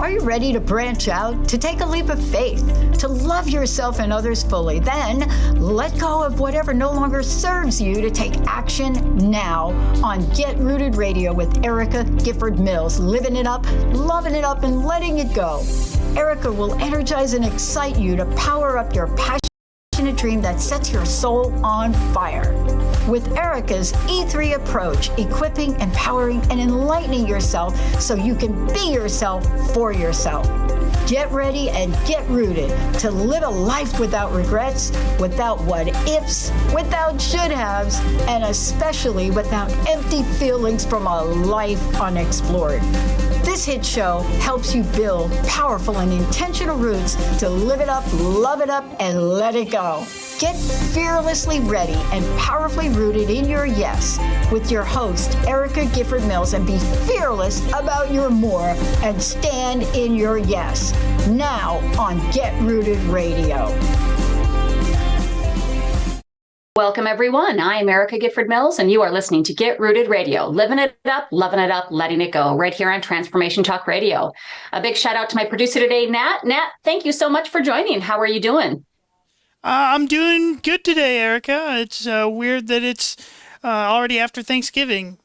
Are you ready to branch out, to take a leap of faith, to love yourself and others fully? Then let go of whatever no longer serves you to take action now on Get Rooted Radio with Erica Gifford Mills, living it up, loving it up, and letting it go. Erica will energize and excite you to power up your passionate dream that sets your soul on fire. With Erica's E3 approach, equipping, empowering, and enlightening yourself so you can be yourself for yourself. Get ready and get rooted to live a life without regrets, without what ifs, without should haves, and especially without empty feelings from a life unexplored. This hit show helps you build powerful and intentional roots to live it up, love it up, and let it go. Get fearlessly ready and powerfully rooted in your yes with your host, Erica Gifford Mills, and be fearless about your more and stand in your yes. Now on Get Rooted Radio. Welcome, everyone. I'm Erica Gifford Mills, and you are listening to Get Rooted Radio, living it up, loving it up, letting it go, right here on Transformation Talk Radio. A big shout out to my producer today, Nat. Nat, thank you so much for joining. How are you doing? I'm doing good today, Erica. It's weird that it's already after Thanksgiving.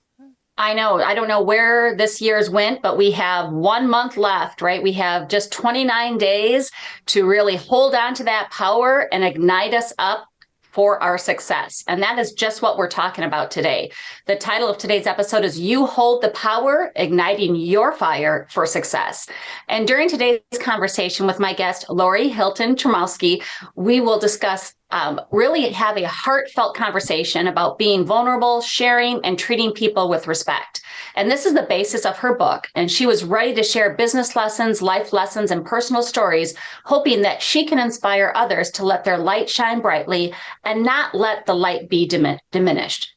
I know. I don't know where this year's went, but we have 1 month left, right? We have just 29 days to really hold on to that power and ignite us up for our success. And that is just what we're talking about today. The title of today's episode is You Hold the Power, Igniting Your Fire for Success. And during today's conversation with my guest, Hilson Cioromski, we will discuss really have a heartfelt conversation about being vulnerable, sharing, and treating people with respect. And this is the basis of her book. And she was ready to share business lessons, life lessons, and personal stories, hoping that she can inspire others to let their light shine brightly and not let the light be diminished.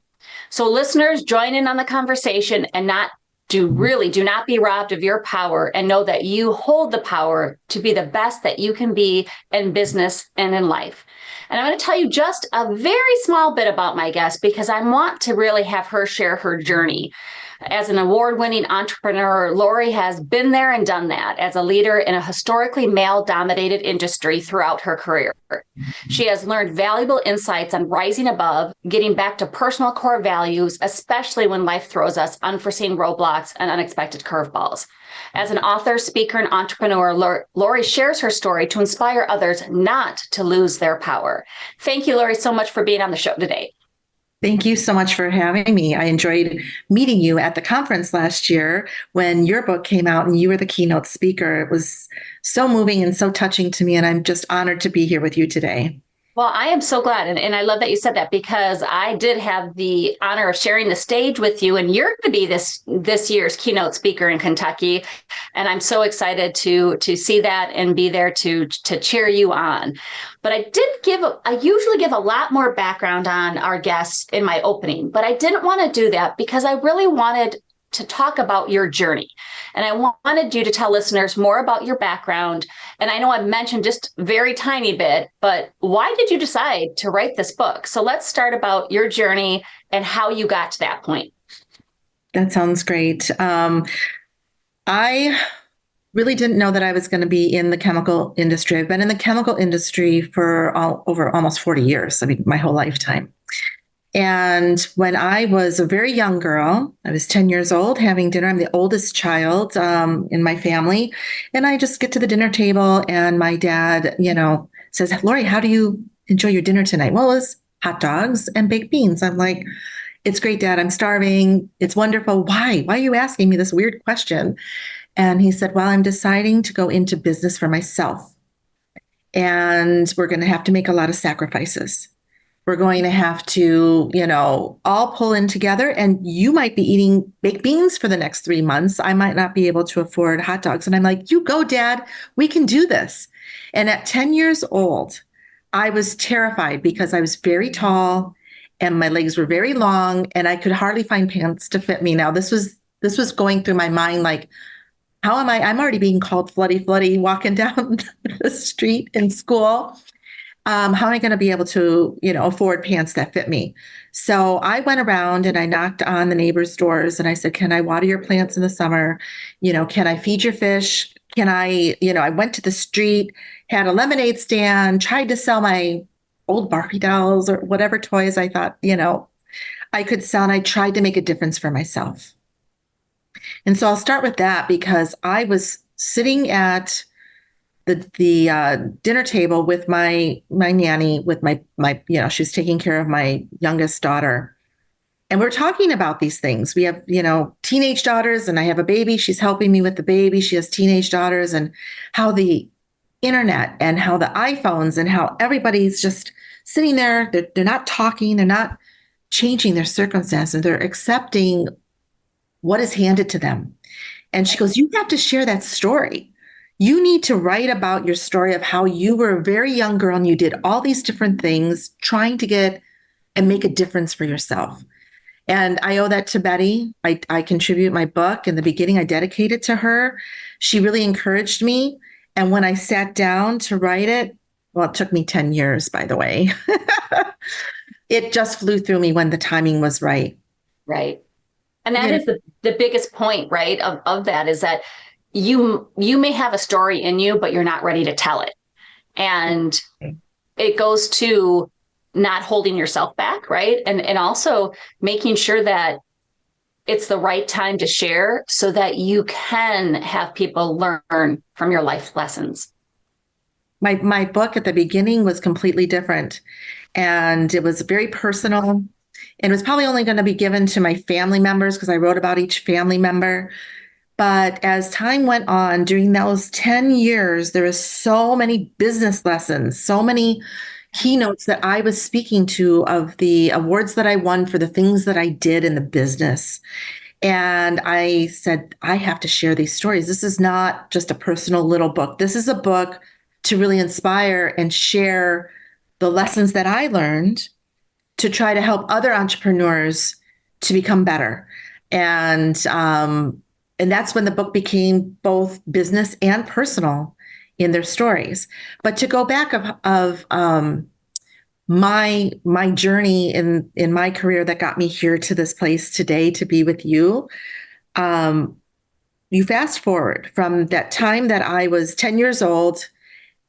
So listeners, join in on the conversation and do not be robbed of your power, and know that you hold the power to be the best that you can be in business and in life. And I'm going to tell you just a very small bit about my guest because I want to really have her share her journey. As an award-winning entrepreneur, Lori has been there and done that as a leader in a historically male-dominated industry throughout her career. She has learned valuable insights on rising above, getting back to personal core values, especially when life throws us unforeseen roadblocks and unexpected curveballs. As an author, speaker, and entrepreneur, Lori shares her story to inspire others not to lose their power. Thank you, Lori, so much for being on the show today. Thank you so much for having me. I enjoyed meeting you at the conference last year when your book came out and you were the keynote speaker. It was so moving and so touching to me, and I'm just honored to be here with you today. Well, I am so glad. And I love that you said that because I did have the honor of sharing the stage with you, and you're going to be this year's keynote speaker in Kentucky. And I'm so excited to see that and be there to cheer you on. But I usually give a lot more background on our guests in my opening, but I didn't want to do that because I really wanted to talk about your journey. And I wanted you to tell listeners more about your background. And I know I've mentioned just a very tiny bit, but why did you decide to write this book? So let's start about your journey and how you got to that point. That sounds great. I really didn't know that I was going to be in the chemical industry. I've been in the chemical industry for over almost 40 years. I mean, my whole lifetime. And when I was a very young girl, I was 10 years old having dinner. I'm the oldest child in my family. And I just get to the dinner table and my dad, says, Lori, how do you enjoy your dinner tonight? Well, it was hot dogs and baked beans. I'm like, it's great, Dad. I'm starving. It's wonderful. Why? Why are you asking me this weird question? And he said, well, I'm deciding to go into business for myself. And we're going to have to make a lot of sacrifices. We're going to have to, all pull in together, and you might be eating baked beans for the next 3 months. I might not be able to afford hot dogs. And I'm like, you go, Dad, we can do this. And at 10 years old, I was terrified because I was very tall and my legs were very long and I could hardly find pants to fit me. Now, this was going through my mind, like, how am I'm already being called flutty walking down the street in school. How am I going to be able to, afford pants that fit me? So I went around and I knocked on the neighbors' doors and I said, can I water your plants in the summer? Can I feed your fish? I went to the street, had a lemonade stand, tried to sell my old Barbie dolls or whatever toys I thought, I could sell. And I tried to make a difference for myself. And so I'll start with that because I was sitting at the dinner table with my nanny, with my she was taking care of my youngest daughter. And we're talking about these things. We have, teenage daughters, and I have a baby. She's helping me with the baby. She has teenage daughters, and how the internet and how the iPhones and how everybody's just sitting there. They're not talking. They're not changing their circumstances. They're accepting what is handed to them. And she goes, you have to share that story. You need to write about your story of how you were a very young girl and you did all these different things trying to get and make a difference for yourself. And I owe that to Betty. I contribute my book. In the beginning, I dedicated to her. She really encouraged me. And when I sat down to write it, well, it took me 10 years, by the way. It just flew through me when the timing was right. Right. And that is the biggest point, right, of that is that you may have a story in you, but you're not ready to tell it. And it goes to not holding yourself back, right? And also making sure that it's the right time to share so that you can have people learn from your life lessons. My book at the beginning was completely different, and it was very personal. And it was probably only going to be given to my family members because I wrote about each family member. But as time went on, during those 10 years, there was so many business lessons, so many keynotes that I was speaking to of the awards that I won for the things that I did in the business. And I said, I have to share these stories. This is not just a personal little book. This is a book to really inspire and share the lessons that I learned to try to help other entrepreneurs to become better. And that's when the book became both business and personal in their stories. But to go back of my journey in my career that got me here to this place today to be with you, you fast forward from that time that I was 10 years old.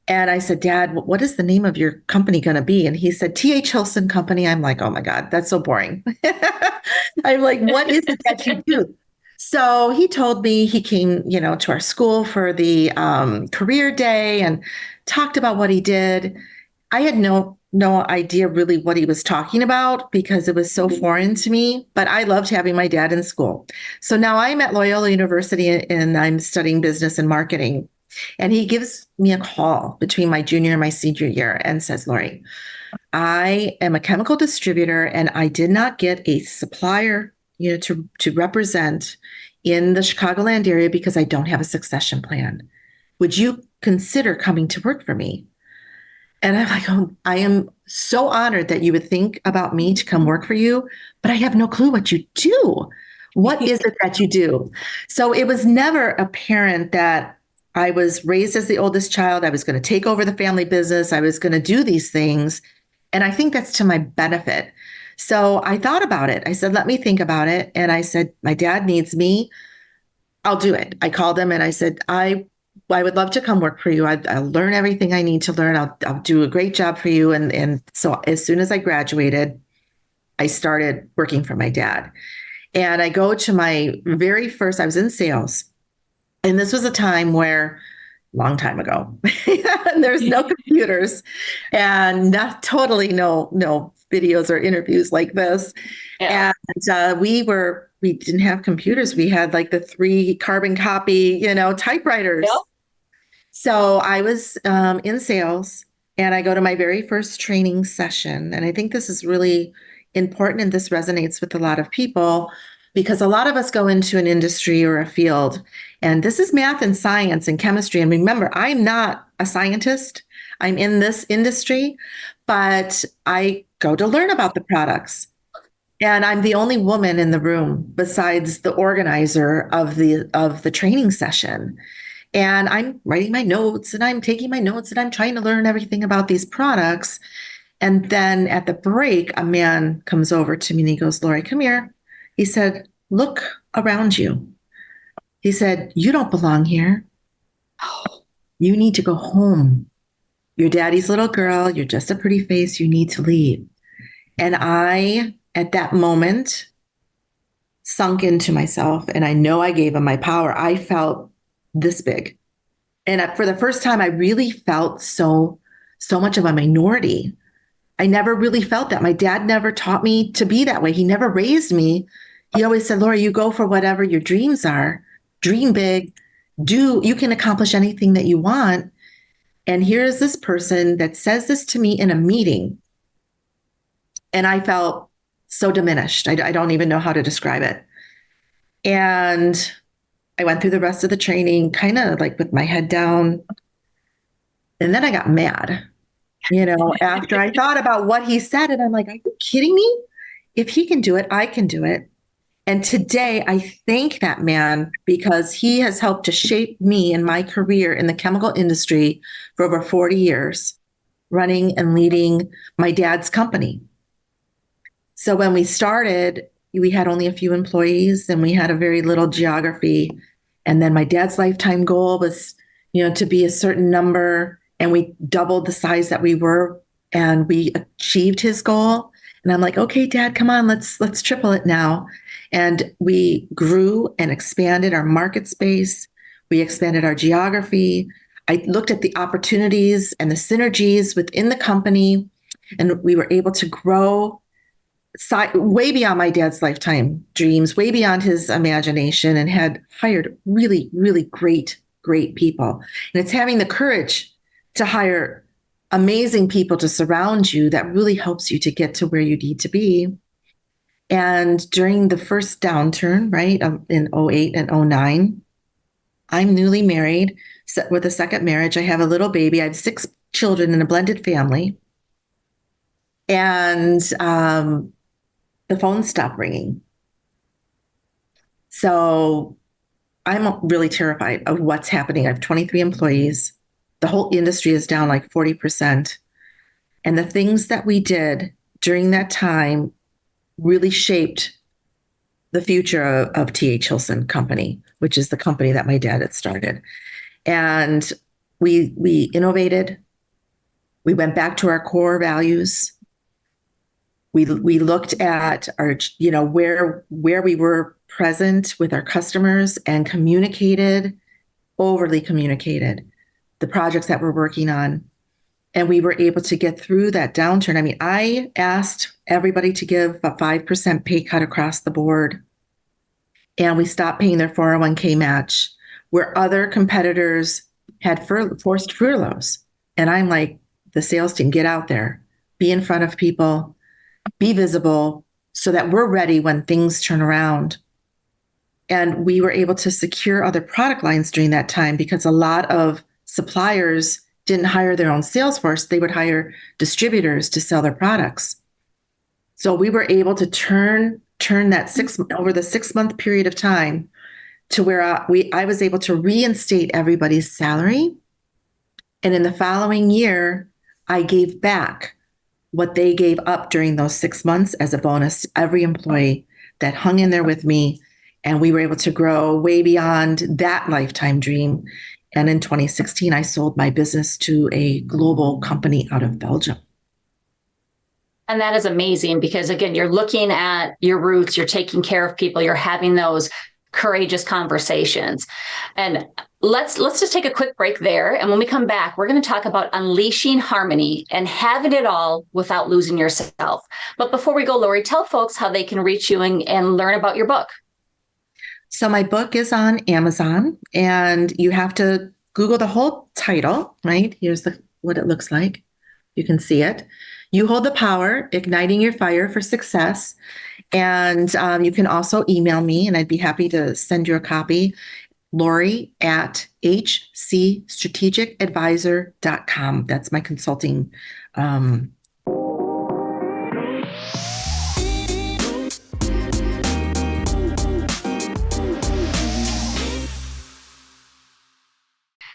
And I said, Dad, what is the name of your company going to be? And he said, T.H. Hilson Company. I'm like, oh my God, that's so boring. I'm like, what is it that you do? So he told me, he came, to our school for the career day and talked about what he did. I had no idea really what he was talking about because it was so foreign to me, but I loved having my dad in school. So now I'm at Loyola University and I'm studying business and marketing. And he gives me a call between my junior and my senior year and says, Lori, I am a chemical distributor and I did not get a supplier to represent in the Chicagoland area because I don't have a succession plan. Would you consider coming to work for me? And I'm like, oh, I am so honored that you would think about me to come work for you, but I have no clue what you do. What is it that you do? So it was never apparent that I was raised as the oldest child. I was going to take over the family business. I was going to do these things. And I think that's to my benefit. So I thought about it. I said, let me think about it. And I said, my dad needs me. I'll do it. I called him and I said, I would love to come work for you. I'll learn everything I need to learn. I'll do a great job for you. And so as soon as I graduated, I started working for my dad. And I go to my very first, I was in sales. And this was a time where, long time ago, there's no computers and not totally no videos or interviews like this. Yeah. And we didn't have computers. We had like the 3 carbon copy, typewriters. Yep. So I was in sales and I go to my very first training session. And I think this is really important and this resonates with a lot of people because a lot of us go into an industry or a field and this is math and science and chemistry. And remember, I'm not a scientist. I'm in this industry, but I go to learn about the products. And I'm the only woman in the room besides the organizer of the training session. And I'm writing my notes and I'm taking my notes and I'm trying to learn everything about these products. And then at the break, a man comes over to me and he goes, Lori, come here. He said, look around you. He said, you don't belong here. You need to go home. You're daddy's little girl. You're just a pretty face. You need to leave. And I, at that moment, sunk into myself, and I know I gave him my power. I felt this big. And for the first time, I really felt so much of a minority. I never really felt that. My dad never taught me to be that way. He never raised me. He always said, Laura, you go for whatever your dreams are. Dream big. You can accomplish anything that you want. And here is this person that says this to me in a meeting. And I felt so diminished. I don't even know how to describe it. And I went through the rest of the training kind of like with my head down. And then I got mad, after I thought about what he said. And I'm like, are you kidding me? If he can do it, I can do it. And today I thank that man because he has helped to shape me and my career in the chemical industry for over 40 years, running and leading my dad's company. So when we started, we had only a few employees and we had a very little geography. And then my dad's lifetime goal was, to be a certain number. And we doubled the size that we were and we achieved his goal. And I'm like, okay, Dad, come on, let's triple it now. And we grew and expanded our market space. We expanded our geography. I looked at the opportunities and the synergies within the company, and we were able to grow way beyond my dad's lifetime dreams, way beyond his imagination, and had hired really, really great people. And it's having the courage to hire amazing people to surround you that really helps you to get to where you need to be. And during the first downturn, right, in 08 and 09, I'm newly married with a second marriage. I have a little baby. I have 6 children in a blended family. And the phone stopped ringing. So I'm really terrified of what's happening. I have 23 employees. The whole industry is down like 40%. And the things that we did during that time really shaped the future of T.H. Hilson Company, which is the company that my dad had started. And we innovated. We went back to our core values. We looked at our, where we were present with our customers and overly communicated the projects that we're working on. And we were able to get through that downturn. I mean, I asked everybody to give a 5% pay cut across the board. And we stopped paying their 401k match, where other competitors had forced furloughs. And I'm like, the sales team, get out there, be in front of people, be visible so that we're ready when things turn around. And we were able to secure other product lines during that time because a lot of suppliers didn't hire their own sales force. They would hire distributors to sell their products. So we were able to turn that over the 6-month period of time to where I was able to reinstate everybody's salary. And in the following year, I gave back what they gave up during those 6 months as a bonus to every employee that hung in there with me. And we were able to grow way beyond that lifetime dream. And in 2016, I sold my business to a global company out of Belgium. And that is amazing because, again, you're looking at your roots, you're taking care of people, you're having those courageous conversations. And let's just take a quick break there. And when we come back, we're going to talk about unleashing harmony and having it all without losing yourself. But before we go, Lori, tell folks how they can reach you and learn about your book. So my book is on Amazon, and you have to Google the whole title, right? Here's what it looks like. You can see it. You Hold the Power, Igniting Your Fire for Success. And you can also email me, and I'd be happy to send you a copy, Lori@hcstrategicadvisor.com. That's my consulting.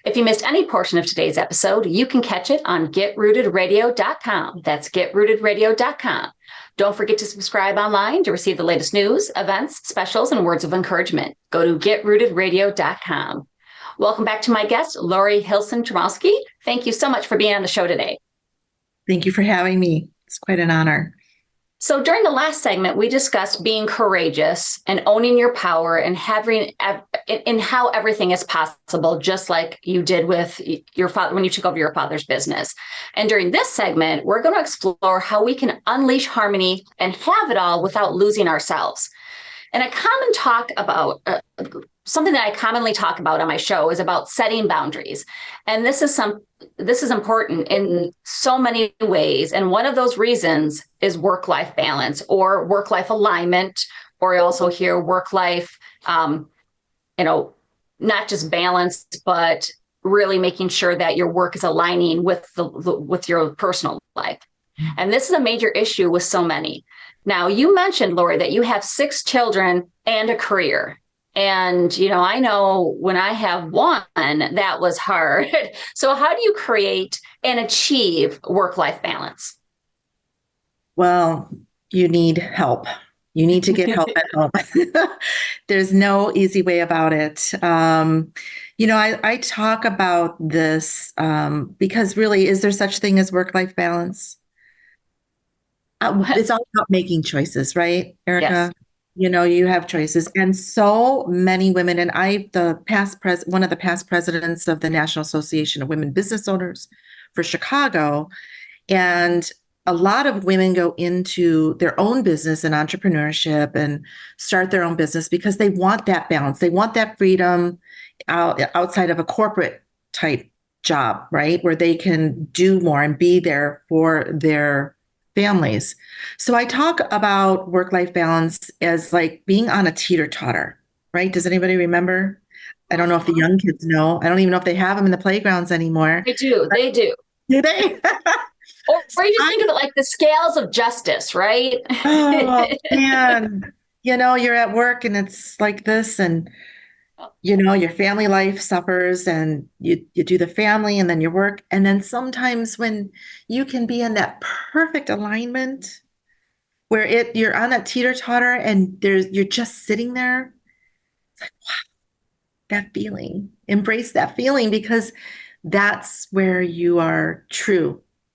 If you missed any portion of today's episode, you can catch it on GetRootedRadio.com. That's GetRootedRadio.com. Don't forget to subscribe online to receive the latest news, events, specials, and words of encouragement. Go to GetRootedRadio.com. Welcome back to my guest, Lori Hilson Cioromski. Thank you so much for being on the show today. Thank you for having me. It's quite an honor. So during the last segment, we discussed being courageous and owning your power and having in how everything is possible, just like you did with your father when you took over your father's business. And during this segment, we're going to explore how we can unleash harmony and have it all without losing ourselves. And a common talk about something that I commonly talk about on my show is about setting boundaries. And this is important in so many ways. And one of those reasons is work-life balance or work-life alignment, or you also hear work-life, not just balance, but really making sure that your work is aligning with with your personal life. And this is a major issue with so many. Now, you mentioned, Lori, that you have 6 children and a career. And, I know when I have one, that was hard. So how do you create and achieve work-life balance? Well, you need help. You need to get help at home. There's no easy way about it. I talk about this because really, is there such thing as work-life balance? It's all about making choices, right, Erica? Yes. You have choices. And so many women, and one of the past presidents of the National Association of Women Business Owners for Chicago. And a lot of women go into their own business and entrepreneurship and start their own business because they want that balance. They want that freedom outside of a corporate type job, right? Where they can do more and be there for their families. So I talk about work-life balance as like being on a teeter-totter, right? Does anybody remember? I don't know if the young kids know. I don't even know if they have them in the playgrounds anymore. They do. They do. Do they? Or you just think of it like the scales of justice, right? Oh, man. You're at work and it's like this, and your family life suffers, and you do the family and then your work. And then sometimes when you can be in that perfect alignment where you're on that teeter-totter and you're just sitting there, it's like, wow, that feeling. Embrace that feeling, because that's where you are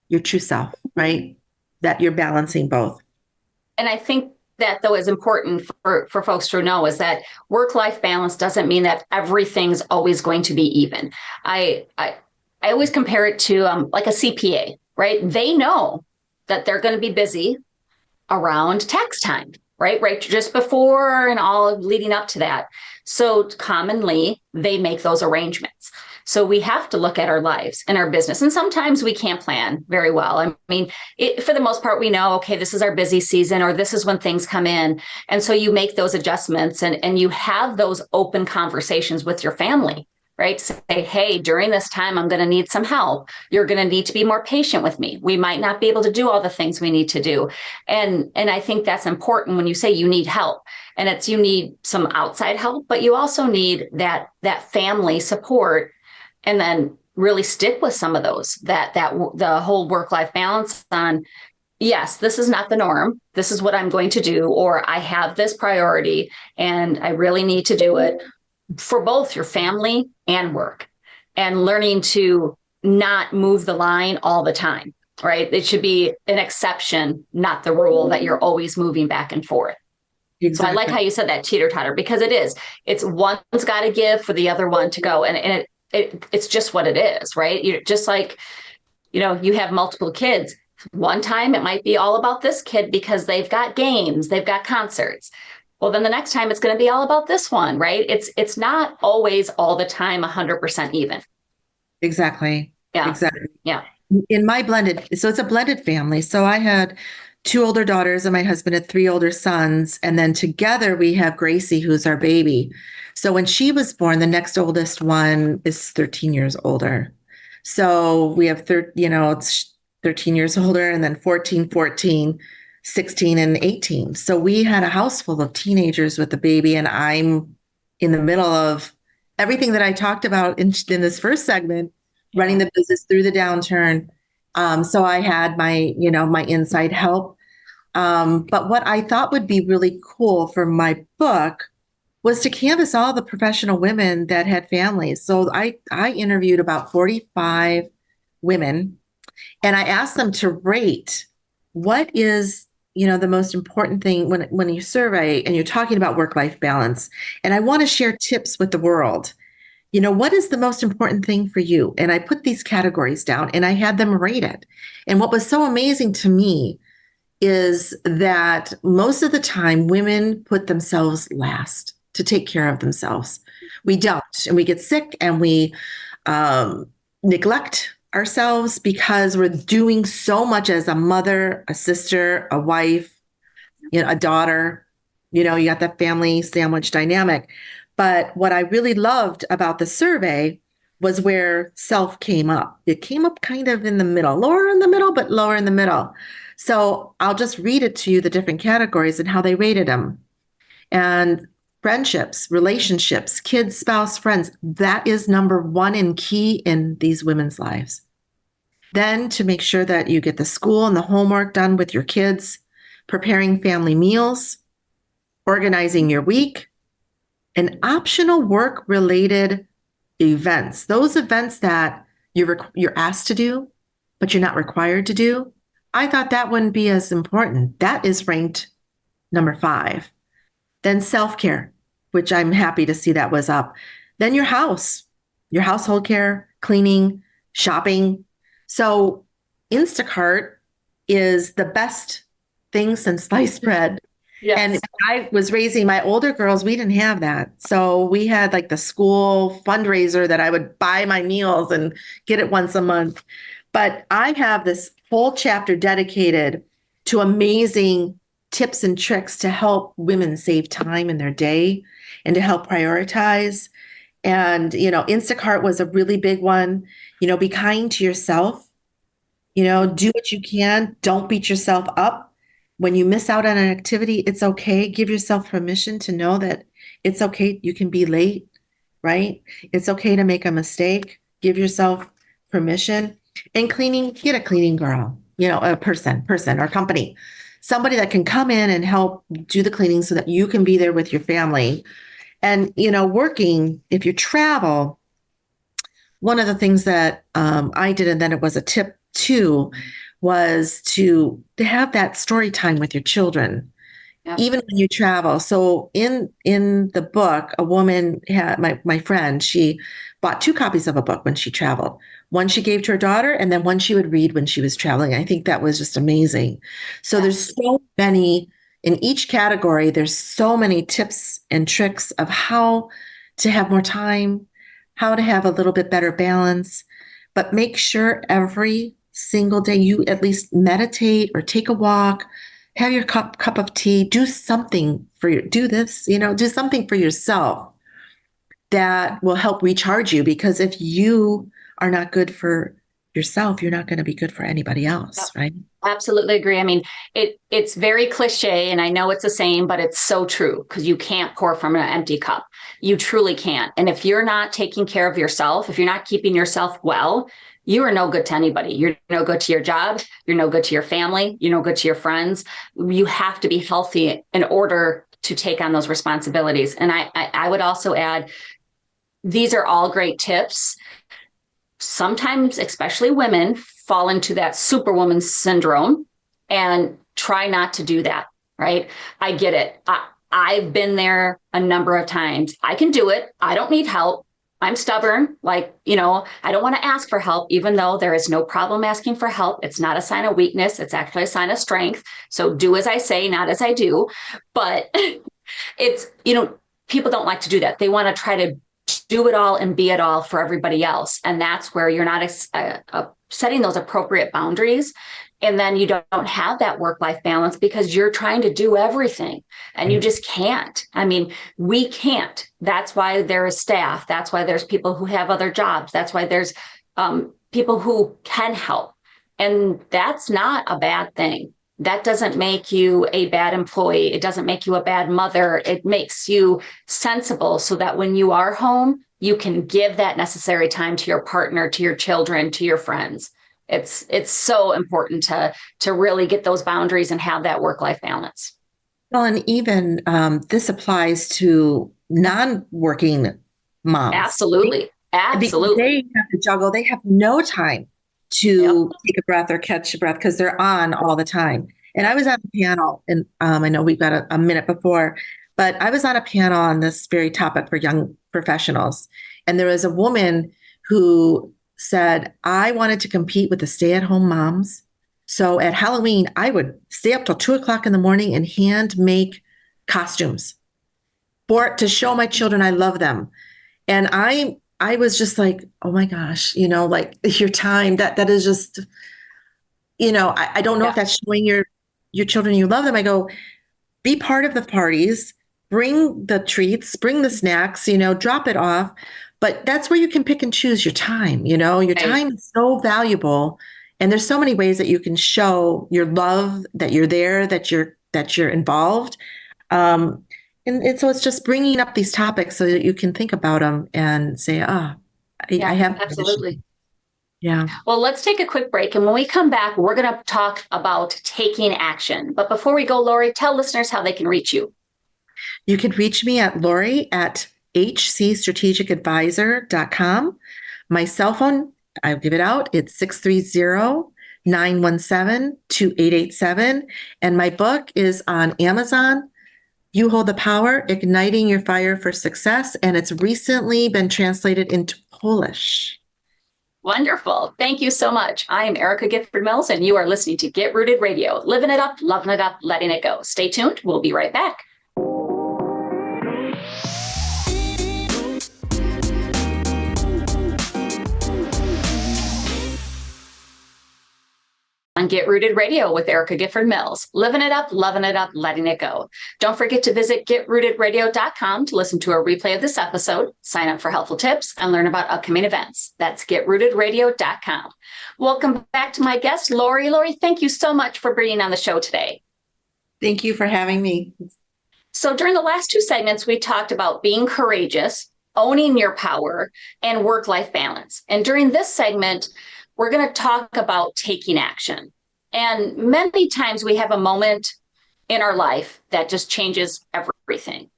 your true self, right? That you're balancing both. And I think that, though, is important for folks to know is that work-life balance doesn't mean that everything's always going to be even. I always compare it to like a CPA, right? They know that they're going to be busy around tax time, right? Just before and all leading up to that. So commonly they make those arrangements. So we have to look at our lives and our business. And sometimes we can't plan very well. I mean, for the most part, we know, okay, this is our busy season, or this is when things come in. And so you make those adjustments and you have those open conversations with your family, right? Say, hey, during this time, I'm going to need some help. You're going to need to be more patient with me. We might not be able to do all the things we need to do. And I think that's important when you say you need help. And you need some outside help, but you also need that family support. And then really stick with some of those, that the whole work-life balance on, yes, this is not the norm. This is what I'm going to do, or I have this priority and I really need to do it for both your family and work, and learning to not move the line all the time, right? It should be an exception, not the rule, that you're always moving back and forth. Exactly. So I like how you said that teeter-totter, because it's one's got to give for the other one to go. And it's just what it is, right? You're just like, you have multiple kids. One time it might be all about this kid because they've got games, they've got concerts. Well, then the next time it's going to be all about this one, right? It's not always all the time 100% even. Exactly. Yeah. Exactly. Yeah. In my so it's a blended family. So I had 2 older daughters and my husband had 3 older sons. And then together we have Gracie, who's our baby. So when she was born, the next oldest one is 13 years older. So we have, it's 13 years older, and then 14, 16, and 18. So we had a house full of teenagers with the baby, and I'm in the middle of everything that I talked about in this first segment, running the business through the downturn. So I had my inside help. But what I thought would be really cool for my book was to canvass all the professional women that had families. So I interviewed about 45 women, and I asked them to rate what is, the most important thing when you survey and you're talking about work-life balance. And I want to share tips with the world. What is the most important thing for you? And I put these categories down and I had them rate it. And what was so amazing to me is that most of the time women put themselves last to take care of themselves. We don't, and we get sick and we neglect ourselves because we're doing so much as a mother, a sister, a wife, a daughter. You got that family sandwich dynamic. But what I really loved about the survey was where self came up. It came up kind of in the middle, lower in the middle, but lower in the middle. So I'll just read it to you, the different categories and how they rated them. And friendships, relationships, kids, spouse, friends, that is number one and key in these women's lives. Then to make sure that you get the school and the homework done with your kids, preparing family meals, organizing your week, and optional work-related events, those events that you're asked to do, but you're not required to do. I thought that wouldn't be as important. That is ranked number 5. Then self-care, which I'm happy to see that was up. Then your household care, cleaning, shopping. So Instacart is the best thing since sliced bread. Yes. And I was raising my older girls, we didn't have that. So we had like the school fundraiser that I would buy my meals and get it once a month. But I have this whole chapter dedicated to amazing tips and tricks to help women save time in their day and to help prioritize. And, Instacart was a really big one. Be kind to yourself, do what you can. Don't beat yourself up. When you miss out on an activity, it's okay. Give yourself permission to know that it's okay. You can be late, right? It's okay to make a mistake. Give yourself permission. And cleaning, get a cleaning girl, a person or company, somebody that can come in and help do the cleaning so that you can be there with your family. And, working, if you travel, one of the things that I did, and then it was a tip too, was to have that story time with your children, even when you travel. So in the book, a woman had, my friend, she bought 2 copies of a book when she traveled. One she gave to her daughter, and then one she would read when she was traveling. I think that was just amazing. So there's so many, in each category, there's so many tips and tricks of how to have more time, how to have a little bit better balance, but make sure every single day you at least meditate or take a walk, have your cup of tea, do something do something for yourself that will help recharge you. Because if you are not good for yourself, you're not going to be good for anybody else, right? Absolutely agree. I mean, it's very cliche, and I know it's the same, but it's so true, because you can't pour from an empty cup. You truly can't. And if you're not taking care of yourself, if you're not keeping yourself well, you are no good to anybody. You're no good to your job. You're no good to your family. You're no good to your friends. You have to be healthy in order to take on those responsibilities. And I would also add, these are all great tips. Sometimes, especially women, fall into that superwoman syndrome and try not to do that, right? I get it. I've been there a number of times. I can do it. I don't need help. I'm stubborn. I don't want to ask for help, even though there is no problem asking for help. It's not a sign of weakness. It's actually a sign of strength. So do as I say, not as I do. But it's, people don't like to do that. They want to try to do it all and be it all for everybody else. And that's where you're not setting those appropriate boundaries. And then you don't have that work-life balance because you're trying to do everything and you just can't. I mean, we can't. That's why there is staff. That's why there's people who have other jobs. That's why there's people who can help. And that's not a bad thing. That doesn't make you a bad employee. It doesn't make you a bad mother. It makes you sensible so that when you are home, you can give that necessary time to your partner, to your children, to your friends. It's so important to really get those boundaries and have that work-life balance. Well, and even this applies to non-working moms. Absolutely. Because Absolutely. they have to juggle, they have no time to take a breath or catch a breath because they're on all the time. And I was on a panel, and I know we've got a minute before, but I was on a panel on this very topic for young professionals. And there was a woman who said, I wanted to compete with the stay-at-home moms. So at Halloween, I would stay up till 2 o'clock in the morning and hand make costumes to show my children I love them. And I was just like, oh my gosh, like your time, that is just, I don't know if that's showing your children you love them. I go, be part of the parties, bring the treats, bring the snacks, drop it off. But that's where you can pick and choose your time, your time is so valuable. And there's so many ways that you can show your love, that you're there, that you're involved. And so it's just bringing up these topics so that you can think about them and say, I have. Absolutely. Yeah. Well, let's take a quick break. And when we come back, we're going to talk about taking action. But before we go, Lori, tell listeners how they can reach you. You can reach me at Lori at hcstrategicadvisor.com. My cell phone, I'll give it out. It's 630-917-2887. And my book is on Amazon. You Hold the Power, Igniting Your Fire for Success. And it's recently been translated into Polish. Wonderful. Thank you so much. I am Erica Gifford Mills, and you are listening to Get Rooted Radio. Living it up, loving it up, letting it go. Stay tuned. We'll be right back. On Get Rooted Radio with Erica Gifford Mills. Living it up, loving it up, letting it go. Don't forget to visit getrootedradio.com to listen to a replay of this episode, sign up for helpful tips, and learn about upcoming events. That's getrootedradio.com. Welcome back to my guest, Lori. Lori, thank you so much for being on the show today. Thank you for having me. So during the last two segments, we talked about being courageous, owning your power, and work-life balance. And during this segment, we're going to talk about taking action. And many times we have a moment in our life that just changes everything.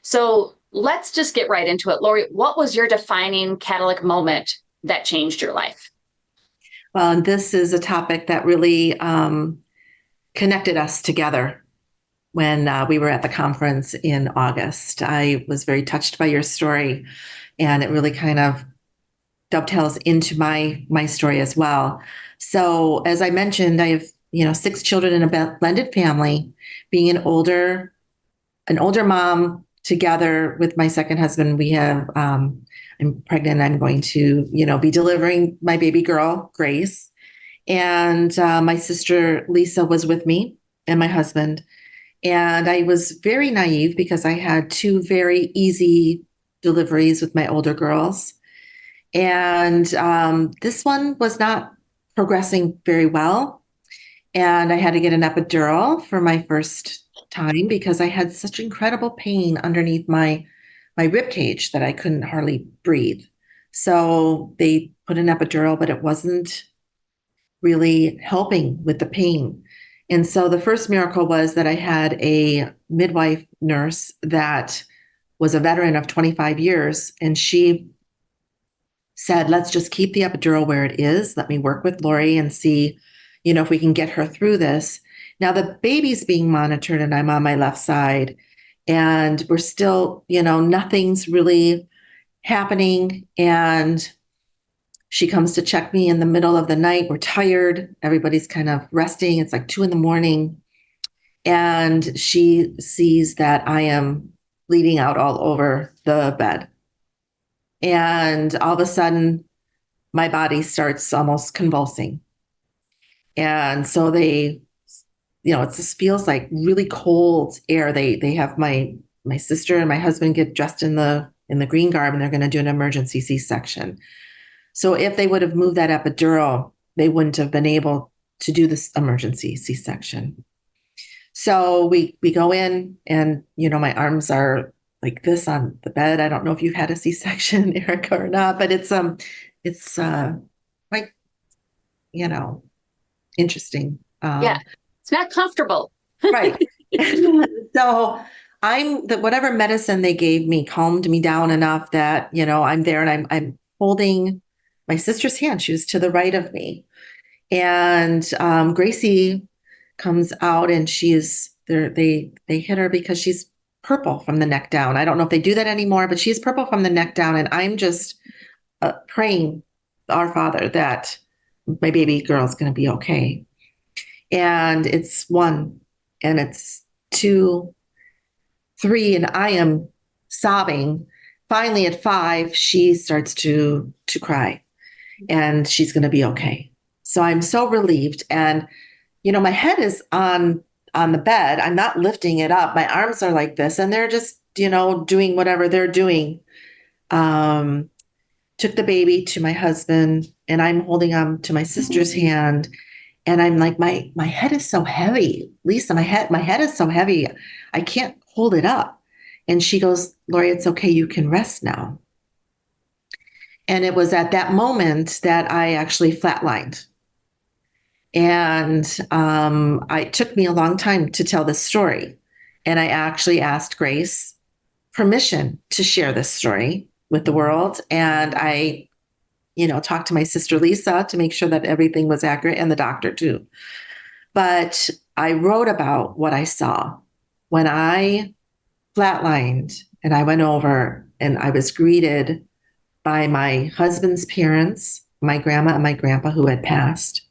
So let's just get right into it. Lori, what was your defining catalytic moment that changed your life? Well, and this is a topic that really connected us together when we were at the conference in August. I was very touched by your story, and it really kind of dovetails into my story as well. So as I mentioned, I have 6 children in a blended family. Being an older mom together with my second husband, we have I'm pregnant. I'm going to be delivering my baby girl Grace, and my sister Lisa was with me, and my husband. And I was very naive because I had 2 very easy deliveries with my older girls. And this one was not progressing very well. And I had to get an epidural for my first time because I had such incredible pain underneath my rib cage that I couldn't hardly breathe. So they put an epidural, but it wasn't really helping with the pain. And so the first miracle was that I had a midwife nurse that was a veteran of 25 years, and she said, let's just keep the epidural where it is. Let me work with Lori and see, if we can get her through this. Now the baby's being monitored and I'm on my left side, and we're still, nothing's really happening. And she comes to check me in the middle of the night. We're tired. Everybody's kind of resting. It's like 2 a.m. And she sees that I am bleeding out all over the bed. And all of a sudden, my body starts almost convulsing. And so it just feels like really cold air. They have my sister and my husband get dressed in the green garb, and they're going to do an emergency C-section. So if they would have moved that epidural, they wouldn't have been able to do this emergency C-section. So we go in, and my arms are like this on the bed. I don't know if you've had a C-section, Erica, or not, but it's quite, interesting. Yeah, it's not comfortable. Right. So whatever medicine they gave me calmed me down enough that, I'm there and I'm holding my sister's hand. She was to the right of me. And Gracie comes out and she is there. They hit her because she's purple from the neck down. I don't know if they do that anymore, but she's purple from the neck down. And I'm just praying our Father that my baby girl is going to be okay. And it's 1 and it's 2, 3, and I am sobbing. Finally, at 5, she starts to cry, and she's going to be okay. So I'm so relieved. And, my head is on the bed. I'm not lifting it up. My arms are like this, and they're just, doing whatever they're doing. Took the baby to my husband, and I'm holding on to my sister's hand. And I'm like, my head is so heavy. Lisa, my head is so heavy. I can't hold it up. And she goes, Lori, it's okay. You can rest now. And it was at that moment that I actually flatlined. And it took me a long time to tell this story. And I actually asked Grace permission to share this story with the world. And I talked to my sister Lisa to make sure that everything was accurate, and the doctor too. But I wrote about what I saw when I flatlined, and I went over and I was greeted by my husband's parents, my grandma and my grandpa who had passed.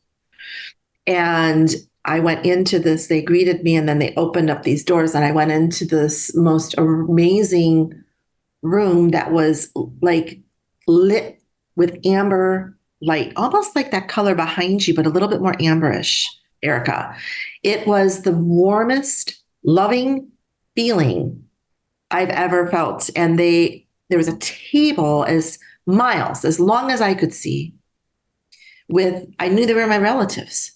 And I went into this, they greeted me, and then they opened up these doors, and I went into this most amazing room that was like lit with amber light, almost like that color behind you, but a little bit more amberish, Erica. It was the warmest, loving feeling I've ever felt. And there was a table as long as I could see, I knew they were my relatives.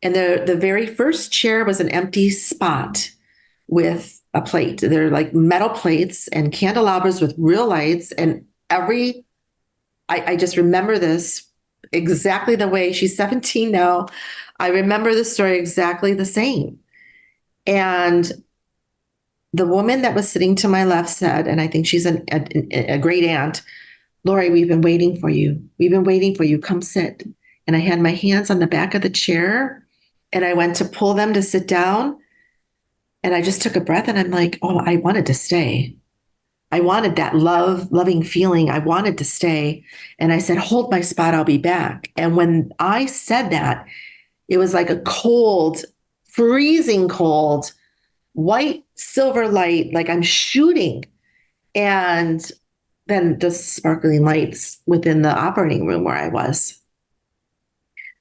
And the very first chair was an empty spot with a plate. They're like metal plates and candelabras with real lights, and I just remember this exactly the way. She's 17 now. I remember the story exactly the same. And the woman that was sitting to my left said, and I think she's a great aunt, Lori, we've been waiting for you. We've been waiting for you. Come sit. And I had my hands on the back of the chair, and I went to pull them to sit down. And I just took a breath, and I'm like, oh, I wanted to stay. I wanted that loving feeling. I wanted to stay. And I said, hold my spot, I'll be back. And when I said that, it was like a cold, freezing cold, white silver light, like I'm shooting. And then just sparkling lights within the operating room where I was.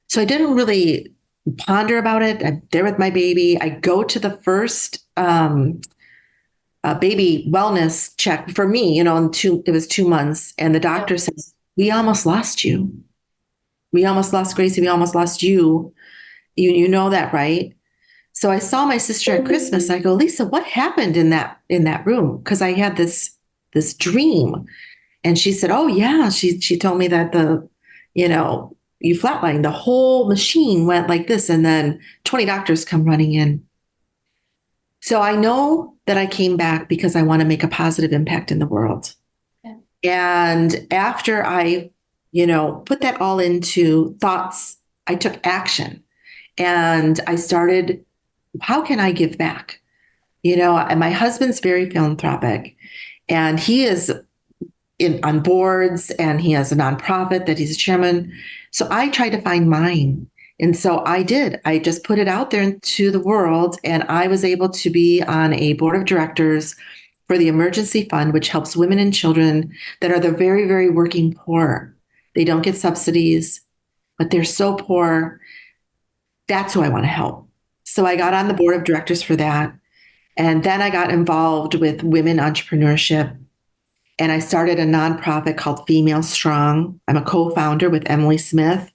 So I didn't really ponder about it. I'm there with my baby. I go to the first baby wellness check for me, it was 2 months. And the doctor says, we almost lost you. We almost lost Gracie. We almost lost you. You know that, right? So I saw my sister at Christmas. I go, Lisa, what happened in that room? Because I had this dream. And she said, oh yeah. She told me that you flatlined. The whole machine went like this. And then 20 doctors come running in. So I know that I came back because I want to make a positive impact in the world. Yeah. And after I, put that all into thoughts, I took action, and I started, how can I give back? And my husband's very philanthropic, and he is on boards, and he has a nonprofit that he's a chairman. So I tried to find mine. And so I did. I just put it out there into the world, and I was able to be on a board of directors for the emergency fund, which helps women and children that are the very, very working poor. They don't get subsidies, but they're so poor. That's who I want to help. So I got on the board of directors for that. And then I got involved with women entrepreneurship. And I started a nonprofit called Female Strong. I'm a co-founder with Emily Smith.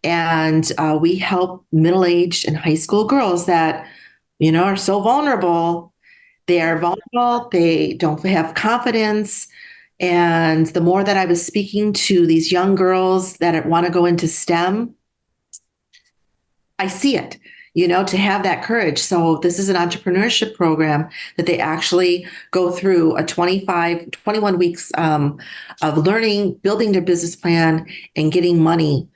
And we help middle-aged and high school girls that, are so vulnerable. They are vulnerable. They don't have confidence. And the more that I was speaking to these young girls that want to go into STEM, I see it. to have that courage. So this is an entrepreneurship program that they actually go through a 21 weeks of learning, building their business plan, and getting money.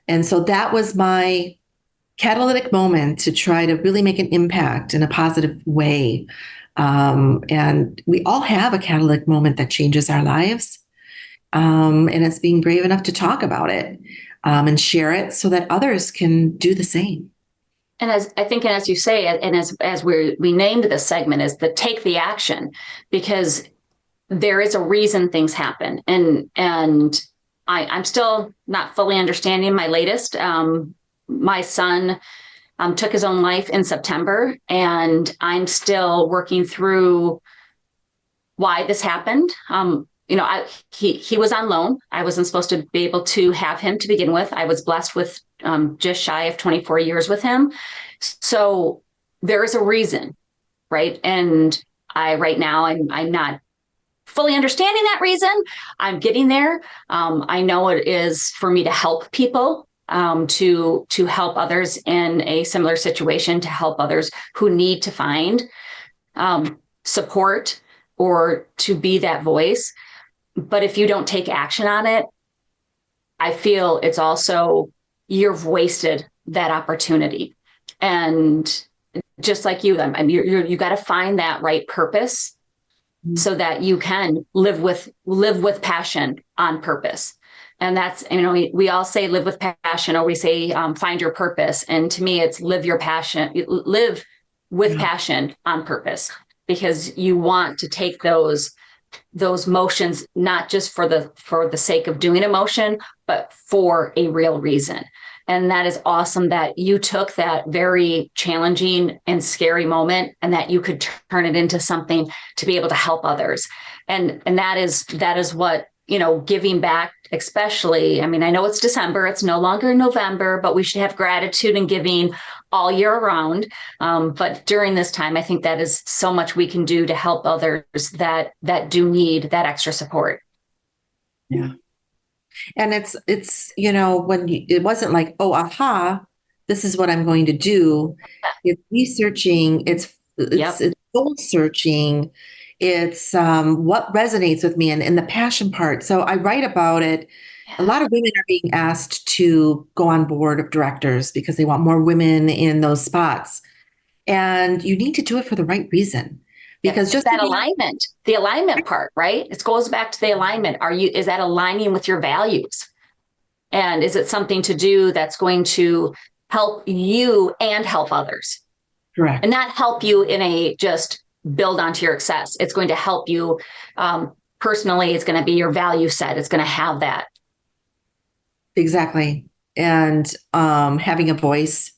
And so that was my catalytic moment to try to really make an impact in a positive way. And we all have a catalytic moment that changes our lives. And it's being brave enough to talk about it and share it so that others can do the same. And as you say, and as we named this segment, is the take the action, because there is a reason things happen. And I'm still not fully understanding my latest. My son took his own life in September, and I'm still working through why this happened. He was on loan. I wasn't supposed to be able to have him to begin with. I was blessed with just shy of 24 years with him. So there is a reason, right? And right now, I'm not fully understanding that reason. I'm getting there. I know it is for me to help people, to help others in a similar situation, to help others who need to find support or to be that voice. But if you don't take action on it, I feel it's also, you've wasted that opportunity. And just like you got to find that right purpose so that you can live with passion on purpose. And that's, we all say live with passion, or we say find your purpose. And to me, it's live with passion on purpose, because you want to take those motions, not just for the sake of doing a motion, but for a real reason. And that is awesome that you took that very challenging and scary moment and that you could turn it into something to be able to help others. And that is what, giving back, especially, I know it's December, it's no longer November, but we should have gratitude and giving all year round. But during this time, I think that is so much we can do to help others that do need that extra support. Yeah. And it's it wasn't like, oh, aha, this is what I'm going to do. It's researching, it's soul searching. It's what resonates with me and the passion part. So I write about it. A lot of women are being asked to go on board of directors because they want more women in those spots. And you need to do it for the right reason. Because just that alignment, the alignment part, right? It goes back to the alignment. Is that aligning with your values? And is it something to do that's going to help you and help others? Correct. And not help you in a just build onto your success. It's going to help you personally. It's going to be your value set. It's going to have that. Exactly. And having a voice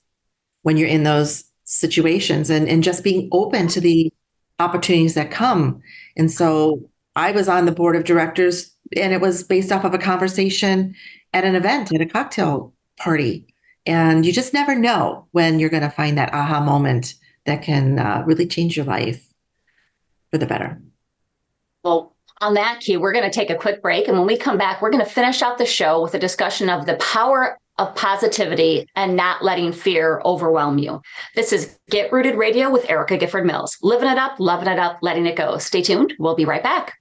when you're in those situations and just being open to the opportunities that come. And so I was on the board of directors, and it was based off of a conversation at an event, at a cocktail party. And you just never know when you're going to find that aha moment that can really change your life for the better. Well, on that key, we're going to take a quick break. And when we come back, we're going to finish out the show with a discussion of the power of positivity and not letting fear overwhelm you. This is Get Rooted Radio with Erica Gifford Mills. Living it up, loving it up, letting it go. Stay tuned. We'll be right back.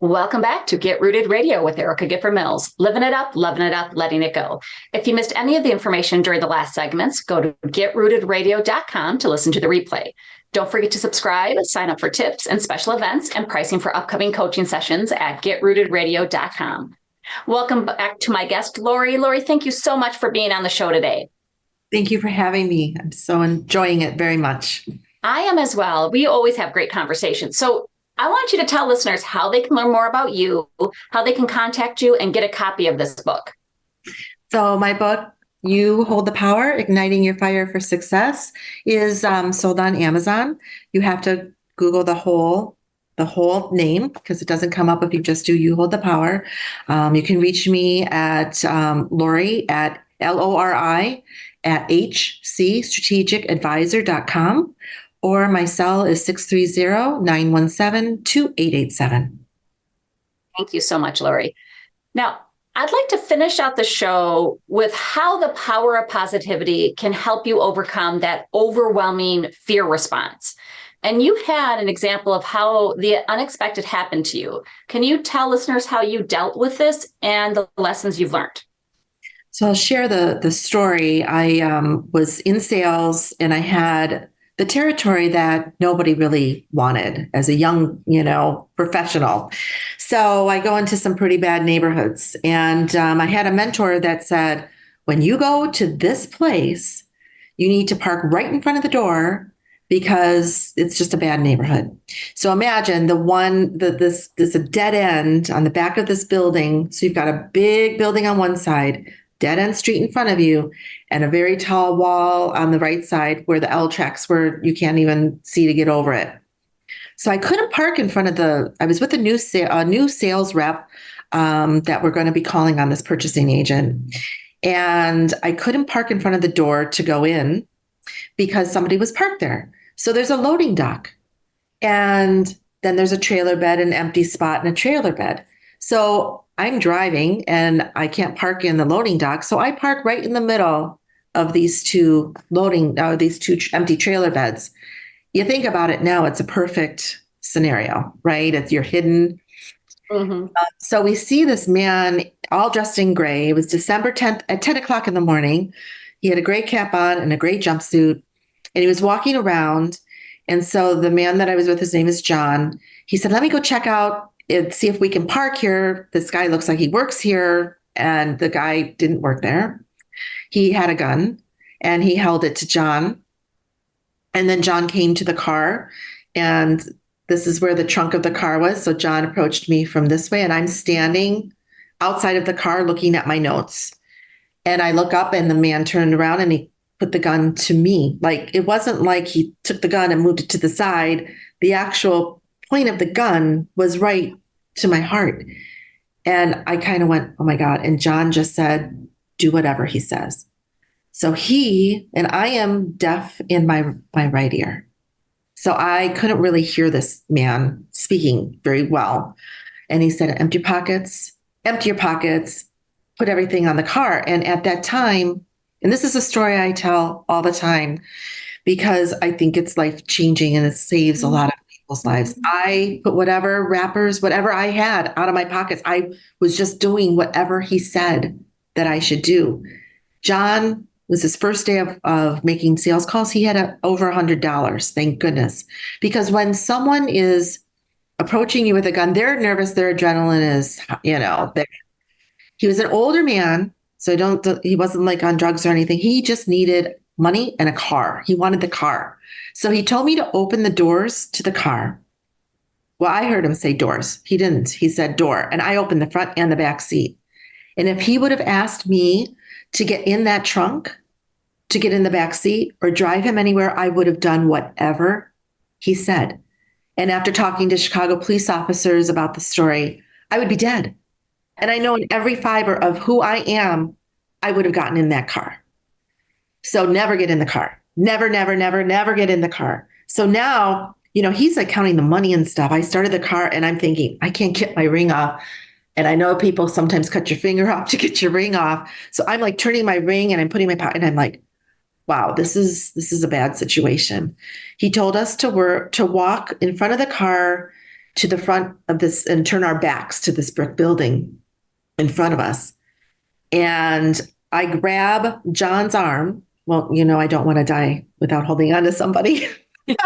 Welcome back to Get Rooted Radio with Erica Gifford Mills. Living it up, loving it up, letting it go. If you missed any of the information during the last segments, go to getrootedradio.com to listen to the replay. Don't forget to subscribe, sign up for tips and special events and pricing for upcoming coaching sessions at getrootedradio.com. Welcome back to my guest, Lori. Lori, thank you so much for being on the show today. Thank you for having me. I'm so enjoying it very much. I am as well. We always have great conversations. So I want you to tell listeners how they can learn more about you, how they can contact you and get a copy of this book. So my book, You Hold the Power, Igniting Your Fire for Success, is sold on Amazon. You have to Google the whole name because it doesn't come up if you just do You Hold the Power. You can reach me at Lori at LORI at HCstrategicadvisor.com. or my cell is 630-917-2887. Thank you so much, Lori. Now, I'd like to finish out the show with how the power of positivity can help you overcome that overwhelming fear response. And you had an example of how the unexpected happened to you. Can you tell listeners how you dealt with this and the lessons you've learned? So I'll share the story. I was in sales and I had the territory that nobody really wanted as a young, professional. So I go into some pretty bad neighborhoods, and I had a mentor that said, when you go to this place, you need to park right in front of the door because it's just a bad neighborhood. So imagine this a dead end on the back of this building. So you've got a big building on one side, dead end street in front of you, and a very tall wall on the right side where the L tracks where you can't even see to get over it. So I couldn't park in front of I was with a new sales rep that we're going to be calling on this purchasing agent. And I couldn't park in front of the door to go in because somebody was parked there. So there's a loading dock. And then there's a trailer bed, an empty spot, and a trailer bed. So I'm driving and I can't park in the loading dock. So I park right in the middle of these two empty trailer beds. You think about it now, it's a perfect scenario, right? You're hidden. Mm-hmm. So we see this man all dressed in gray. It was December 10th at 10 o'clock in the morning. He had a gray cap on and a gray jumpsuit, and he was walking around. And so the man that I was with, his name is John. He said, let me go check out and see if we can park here. This guy looks like he works here. And the guy didn't work there. He had a gun and he held it to John. And then John came to the car, and this is where the trunk of the car was. So John approached me from this way, and I'm standing outside of the car looking at my notes. And I look up, and the man turned around and he put the gun to me. Like, it wasn't like he took the gun and moved it to the side. The actual point of the gun was right to my heart. And I kind of went, oh my God. And John just said, do whatever he says. So and I am deaf in my right ear. So I couldn't really hear this man speaking very well. And he said, empty your pockets, put everything on the car. And at that time, and this is a story I tell all the time because I think it's life changing and it saves a lot of people's lives. I put whatever wrappers, whatever I had out of my pockets. I was just doing whatever he said that I should do. John was his first day of making sales calls. He had over $100, thank goodness. Because when someone is approaching you with a gun, they're nervous, their adrenaline is, he was an older man, so he wasn't like on drugs or anything. He just needed money and a car. He wanted the car. So he told me to open the doors to the car. Well, I heard him say doors. He didn't. He said door. And I opened the front and the back seat. And if he would have asked me to get in that trunk, to get in the back seat or drive him anywhere, I would have done whatever he said. And after talking to Chicago police officers about the story, I would be dead. And I know in every fiber of who I am, I would have gotten in that car. So never get in the car. Never, never, never, never get in the car. So now, he's like counting the money and stuff. I started the car and I'm thinking, I can't get my ring off. And I know people sometimes cut your finger off to get your ring off. So I'm like turning my ring and I'm putting my pocket, and I'm like, wow, this is a bad situation. He told us to walk in front of the car to the front of this and turn our backs to this brick building in front of us. And I grab John's arm. Well, I don't want to die without holding on to somebody. So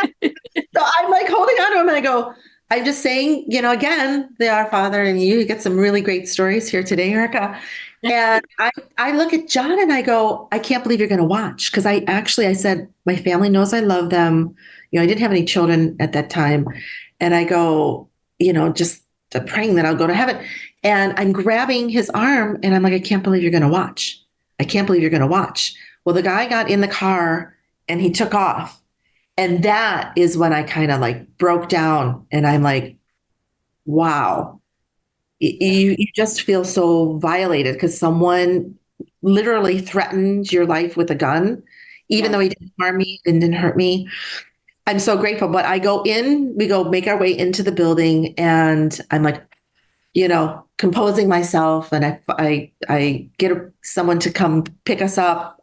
I'm like holding on to him and I go, I'm just saying, again, the Our Father and you get some really great stories here today, Erica. And I look at John and I go, I can't believe you're going to watch. Because I said, my family knows I love them. I didn't have any children at that time. And I go, just praying that I'll go to heaven. And I'm grabbing his arm and I'm like, I can't believe you're going to watch. I can't believe you're going to watch. Well, the guy got in the car and he took off. And that is when I kind of like broke down and I'm like, wow. You just feel so violated because someone literally threatened your life with a gun, even though he didn't harm me and didn't hurt me. I'm so grateful. But we go make our way into the building, and I'm like, composing myself, and I get someone to come pick us up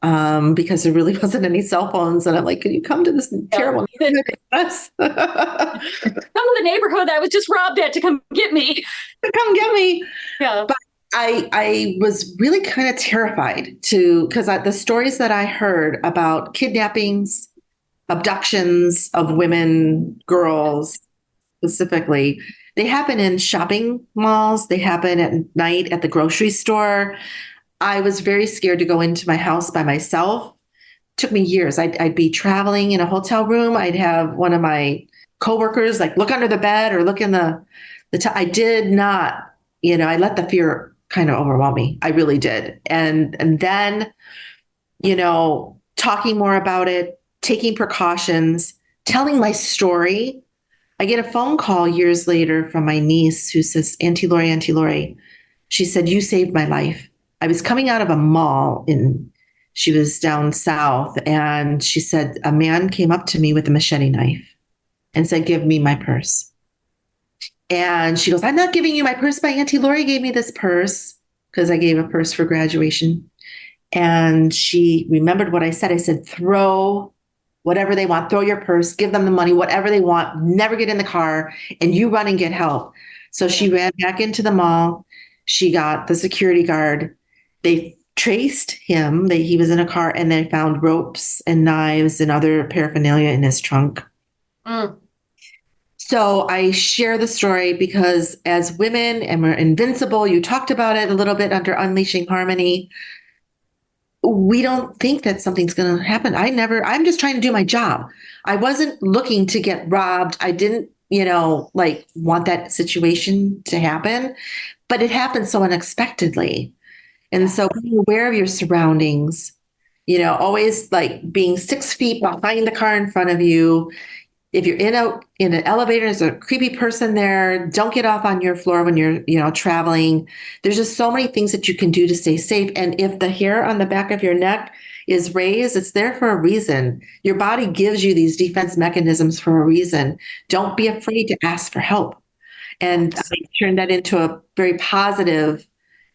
because there really wasn't any cell phones, and I'm like, can you come to this terrible neighborhood with us? Come to the neighborhood I was just robbed at to come get me. Come get me. Yeah. But I was really kind of terrified because the stories that I heard about kidnappings, abductions of women, girls specifically, they happen in shopping malls. They happen at night at the grocery store. I was very scared to go into my house by myself. It took me years. I'd be traveling in a hotel room. I'd have one of my coworkers like look under the bed or look in I did not, I let the fear kind of overwhelm me. I really did. And then, talking more about it, taking precautions, telling my story. I get a phone call years later from my niece who says, Auntie Lori, she said, you saved my life. I was coming out of a mall she was down south, and she said, a man came up to me with a machete knife and said, give me my purse. And she goes, I'm not giving you my purse. My Auntie Lori gave me this purse because I gave a purse for graduation. And she remembered what I said. I said, throw whatever they want, throw your purse, give them the money, whatever they want, never get in the car, and you run and get help. So she ran back into the mall. She got the security guard. They traced him. He was in a car, and they found ropes and knives and other paraphernalia in his trunk. Mm. So I share the story because as women, and we're invincible, you talked about it a little bit under Unleashing Harmony, we don't think that something's going to happen. I'm just trying to do my job. I wasn't looking to get robbed. I didn't, want that situation to happen, but it happened so unexpectedly. And so being aware of your surroundings, always like being 6 feet behind the car in front of you. If you're in an elevator, there's a creepy person there. Don't get off on your floor when you're, traveling. There's just so many things that you can do to stay safe. And if the hair on the back of your neck is raised, it's there for a reason. Your body gives you these defense mechanisms for a reason. Don't be afraid to ask for help. And I turned that into a very positive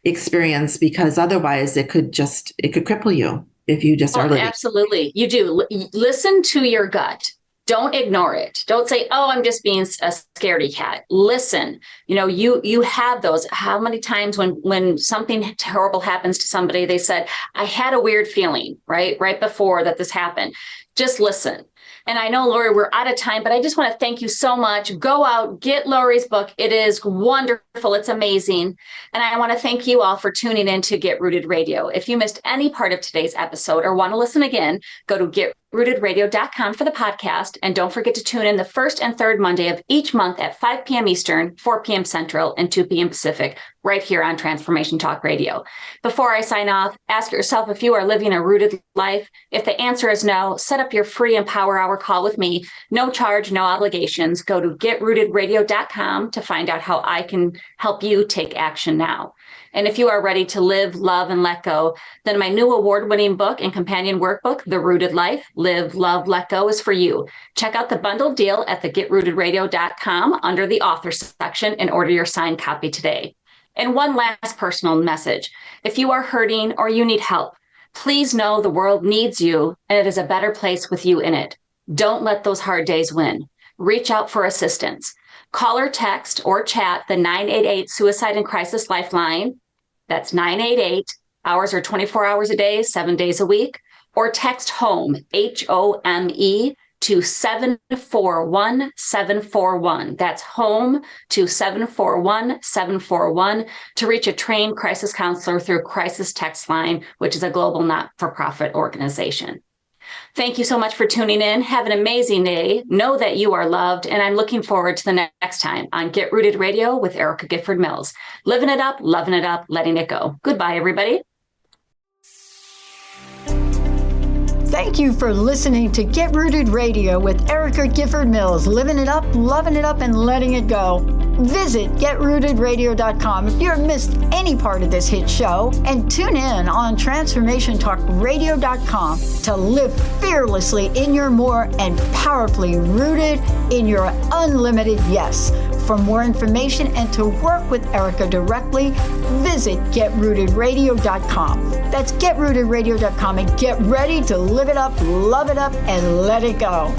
experience because otherwise it could cripple you if you just are living. Absolutely. You do. Listen to your gut. Don't ignore it. Don't say, oh, I'm just being a scaredy cat. Listen, you have those. How many times when something terrible happens to somebody, they said, I had a weird feeling, right before that this happened. Just listen. And I know, Lori, we're out of time, but I just want to thank you so much. Go out, get Lori's book. It is wonderful. It's amazing. And I want to thank you all for tuning in to Get Rooted Radio. If you missed any part of today's episode or want to listen again, go to getrootedradio.com for the podcast. And don't forget to tune in the first and third Monday of each month at 5 p.m. Eastern, 4 p.m. Central, and 2 p.m. Pacific, right here on Transformation Talk Radio. Before I sign off, ask yourself if you are living a rooted life. If the answer is no, set up your free Empower Hour call with me. No charge, no obligations. Go to getrootedradio.com to find out how I can help you take action now. And if you are ready to live, love, and let go, then my new award-winning book and companion workbook, The Rooted Life, Live, Love, Let Go, is for you. Check out the bundled deal at thegetrootedradio.com under the author section and order your signed copy today. And one last personal message. If you are hurting or you need help, please know the world needs you and it is a better place with you in it. Don't let those hard days win. Reach out for assistance. Call or text or chat the 988 Suicide and Crisis Lifeline. That's 988. Hours are 24 hours a day, 7 days a week. Or text HOME, HOME, to 741-741. That's HOME to 741-741 to reach a trained crisis counselor through Crisis Text Line, which is a global not-for-profit organization. Thank you so much for tuning in. Have an amazing day. Know that you are loved, and I'm looking forward to the next time on Get Rooted Radio with Erica Gifford Mills. Living it up, loving it up, letting it go. Goodbye, everybody. Thank you for listening to Get Rooted Radio with Erica Gifford Mills. Living it up, loving it up, and letting it go. Visit GetRootedRadio.com if you've missed any part of this hit show, and tune in on TransformationTalkRadio.com to live fearlessly in your more and powerfully rooted in your unlimited yes. For more information and to work with Erica directly, visit GetRootedRadio.com. That's GetRootedRadio.com, and get ready to live it up, love it up, and let it go.